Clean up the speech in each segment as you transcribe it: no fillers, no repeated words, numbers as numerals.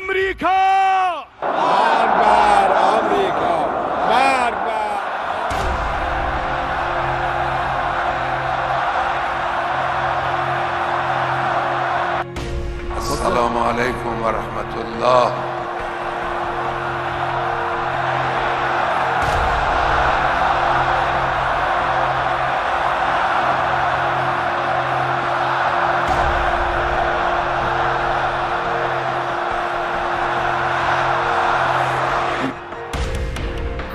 America, बार बार America, बार बार। अस्सलामु अलैकुम व रहमतुल्लाह।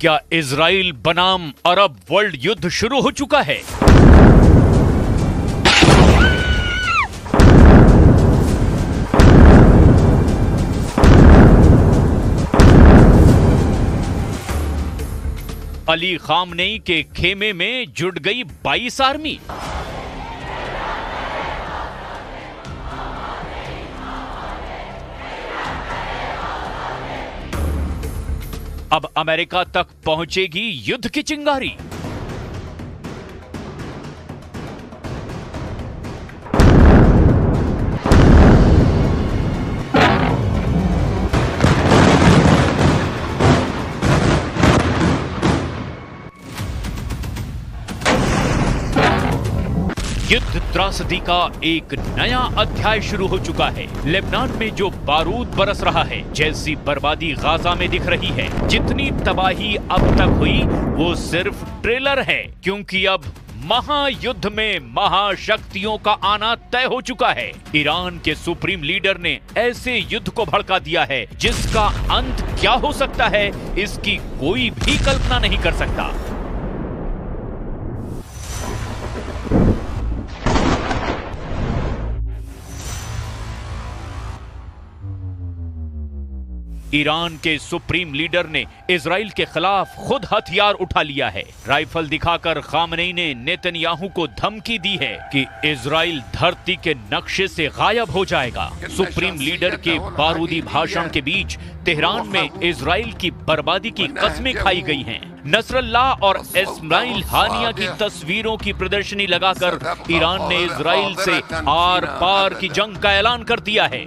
क्या इजराइल बनाम अरब वर्ल्ड युद्ध शुरू हो चुका है? अली खामनेई के खेमे में जुट गई 22 आर्मी। अब अमेरिका तक पहुंचेगी युद्ध की चिंगारी। युद्ध त्रासदी का एक नया अध्याय शुरू हो चुका है। लेबनान में जो बारूद बरस रहा है, जैसी बर्बादी गाजा में दिख रही है, जितनी तबाही अब तक हुई वो सिर्फ ट्रेलर है, क्योंकि अब महायुद्ध में महाशक्तियों का आना तय हो चुका है। ईरान के सुप्रीम लीडर ने ऐसे युद्ध को भड़का दिया है जिसका अंत क्या हो सकता है, इसकी कोई भी कल्पना नहीं कर सकता। ईरान के सुप्रीम लीडर ने इजराइल के खिलाफ खुद हथियार उठा लिया है। राइफल दिखाकर खामनेई ने नेतन्याहू को धमकी दी है कि इजराइल धरती के नक्शे से गायब हो जाएगा। सुप्रीम लीडर के बारूदी भाषण के बीच तेहरान में इजराइल की बर्बादी की कस्में खाई गई हैं। नसरल्लाह और इस्माइल हानिया की तस्वीरों की प्रदर्शनी लगाकर ईरान ने इजराइल से आर पार की जंग का ऐलान कर दिया है।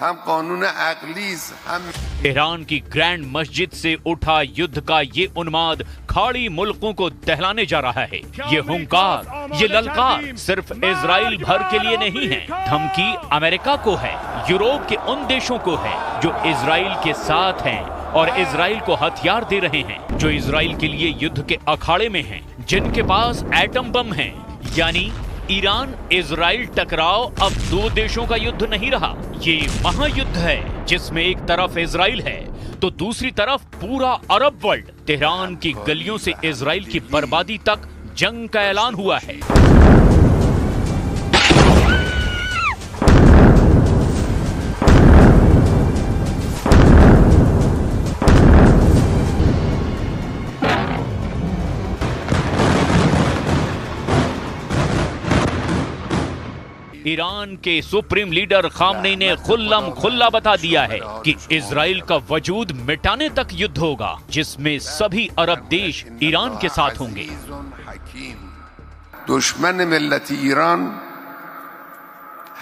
हम कानून अकलीस हम। ईरान की ग्रैंड मस्जिद से उठा युद्ध का ये उन्माद खाड़ी मुल्कों को दहलाने जा रहा है। ये हुंकार, ये ललकार सिर्फ इजराइल भर के लिए नहीं है। धमकी अमेरिका को है, यूरोप के उन देशों को है जो इजराइल के साथ हैं और इजराइल को हथियार दे रहे हैं, जो इजराइल के लिए युद्ध के अखाड़े में हैं, जिनके पास एटम बम है। यानी ईरान इजराइल टकराव अब दो देशों का युद्ध नहीं रहा, ये महायुद्ध है जिसमें एक तरफ इजराइल है तो दूसरी तरफ पूरा अरब वर्ल्ड। तेहरान की गलियों से इजराइल की बर्बादी तक जंग का ऐलान हुआ है। ईरान के सुप्रीम लीडर खामनेई ने खुल्लम खुल्ला बता दिया है कि इजराइल का वजूद मिटाने तक युद्ध होगा, जिसमें सभी अरब देश ईरान के साथ होंगे। दुश्मन मिल्लत ईरान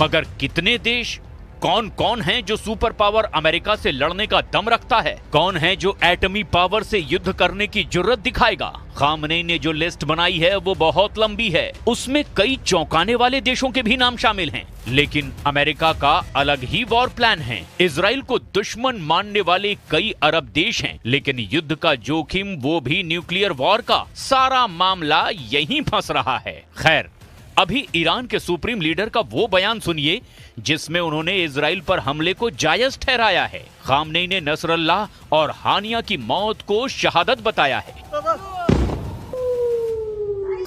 मगर कितने देश कौन कौन है जो सुपर पावर अमेरिका से लड़ने का दम रखता है, कौन है जो एटमी पावर से युद्ध करने की जुर्रत दिखाएगा। खामनेई ने जो लिस्ट बनाई है वो बहुत लंबी है, उसमें कई चौंकाने वाले देशों के भी नाम शामिल हैं। लेकिन अमेरिका का अलग ही वॉर प्लान है। इजराइल को दुश्मन मानने वाले कई अरब देश हैं, लेकिन युद्ध का जोखिम, वो भी न्यूक्लियर वॉर का। सारा मामला यहीं फंस रहा है। खैर, अभी ईरान के सुप्रीम लीडर का वो बयान सुनिए जिसमें उन्होंने इजराइल पर हमले को जायज ठहराया है। खामनेई ने नसरल्लाह और हानिया की मौत को शहादत बताया है।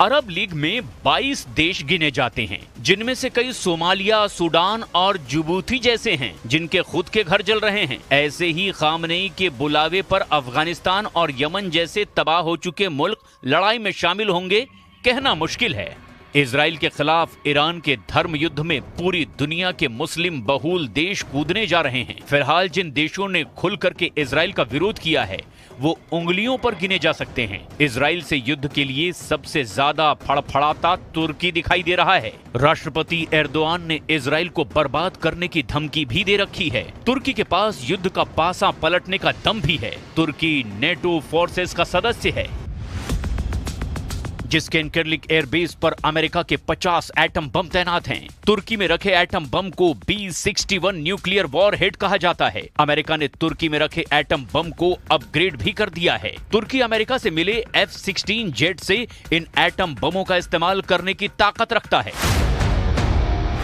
अरब लीग में 22 देश गिने जाते हैं, जिनमें से कई सोमालिया, सूडान और जिबूती जैसे हैं, जिनके खुद के घर जल रहे हैं। ऐसे ही खामनेई के बुलावे पर अफगानिस्तान और यमन जैसे तबाह हो चुके मुल्क लड़ाई में शामिल होंगे, कहना मुश्किल है। इजराइल के खिलाफ ईरान के धर्म युद्ध में पूरी दुनिया के मुस्लिम बहुल देश कूदने जा रहे हैं। फिलहाल जिन देशों ने खुल करके इजराइल का विरोध किया है वो उंगलियों पर गिने जा सकते हैं। इजराइल से युद्ध के लिए सबसे ज्यादा फड़फड़ाता तुर्की दिखाई दे रहा है। राष्ट्रपति एर्दोआन ने इजराइल को बर्बाद करने की धमकी भी दे रखी है। तुर्की के पास युद्ध का पासा पलटने का दम भी है। तुर्की नेटो फोर्सेस का सदस्य है, जिसके इनकर्लिक एयरबेस पर अमेरिका के 50 एटम बम तैनात हैं। तुर्की में रखे एटम बम को B-61 न्यूक्लियर वॉर हेड कहा जाता है। अमेरिका ने तुर्की में रखे एटम बम को अपग्रेड भी कर दिया है। तुर्की अमेरिका से मिले F-16 जेट से इन एटम बमों का इस्तेमाल करने की ताकत रखता है।